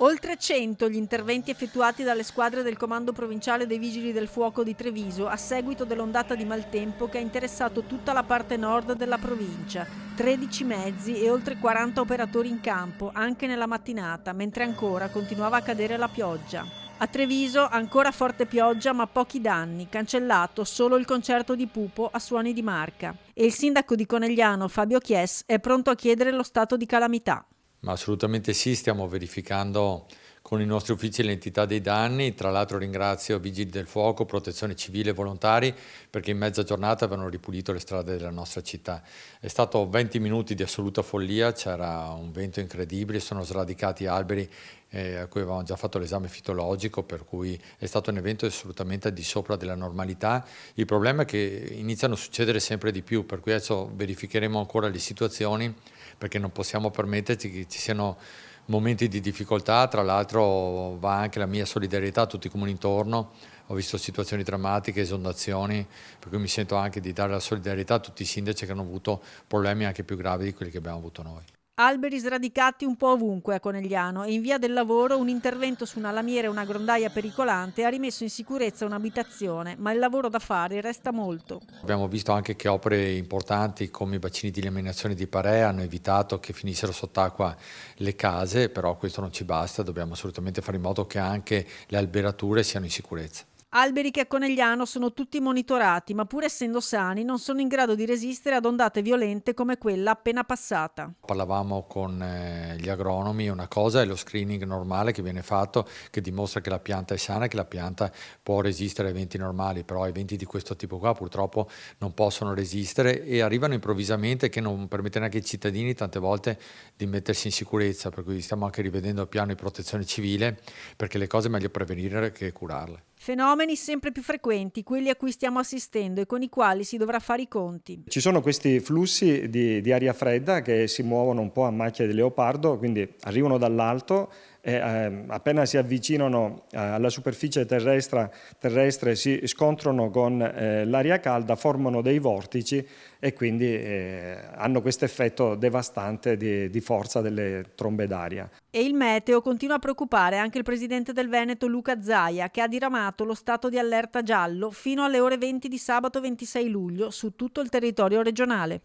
Oltre 100 gli interventi effettuati dalle squadre del Comando Provinciale dei Vigili del Fuoco di Treviso a seguito dell'ondata di maltempo che ha interessato tutta la parte nord della provincia. 13 mezzi e oltre 40 operatori in campo, anche nella mattinata, mentre ancora continuava a cadere la pioggia. A Treviso ancora forte pioggia ma pochi danni, cancellato solo il concerto di Pupo a Suoni di Marca. E il sindaco di Conegliano, Fabio Chies, è pronto a chiedere lo stato di calamità. Ma assolutamente sì, stiamo verificando con i nostri uffici l'entità dei danni. Tra l'altro ringrazio Vigili del Fuoco, Protezione Civile e volontari perché in mezza giornata avevano ripulito le strade della nostra città. È stato 20 minuti di assoluta follia, c'era un vento incredibile, sono sradicati alberi a cui avevamo già fatto l'esame fitologico, per cui è stato un evento assolutamente al di sopra della normalità. Il problema è che iniziano a succedere sempre di più, per cui adesso verificheremo ancora le situazioni perché non possiamo permetterci che ci siano momenti di difficoltà. Tra l'altro va anche la mia solidarietà a tutti i comuni intorno. Ho visto situazioni drammatiche, esondazioni, per cui mi sento anche di dare la solidarietà a tutti i sindaci che hanno avuto problemi anche più gravi di quelli che abbiamo avuto noi. Alberi sradicati un po' ovunque a Conegliano e in via del lavoro un intervento su una lamiera e una grondaia pericolante ha rimesso in sicurezza un'abitazione, ma il lavoro da fare resta molto. Abbiamo visto anche che opere importanti come i bacini di eliminazione di Parea hanno evitato che finissero sott'acqua le case, però questo non ci basta, dobbiamo assolutamente fare in modo che anche le alberature siano in sicurezza. Alberi che a Conegliano sono tutti monitorati, ma pur essendo sani non sono in grado di resistere ad ondate violente come quella appena passata. Parlavamo con gli agronomi, una cosa è lo screening normale che viene fatto, che dimostra che la pianta è sana, che la pianta può resistere a eventi normali, però eventi di questo tipo qua purtroppo non possono resistere e arrivano improvvisamente, che non permette neanche ai cittadini tante volte di mettersi in sicurezza, per cui stiamo anche rivedendo il piano di protezione civile, perché le cose è meglio prevenire che curarle. Fenomeni sempre più frequenti, quelli a cui stiamo assistendo e con i quali si dovrà fare i conti. Ci sono questi flussi di aria fredda che si muovono un po' a macchia di leopardo, quindi arrivano dall'alto e appena si avvicinano alla superficie terrestre si scontrano con l'aria calda, formano dei vortici e quindi hanno questo effetto devastante di forza delle trombe d'aria. E il meteo continua a preoccupare anche il presidente del Veneto Luca Zaia, che ha diramato lo stato di allerta giallo fino alle ore 20 di sabato 26 luglio su tutto il territorio regionale.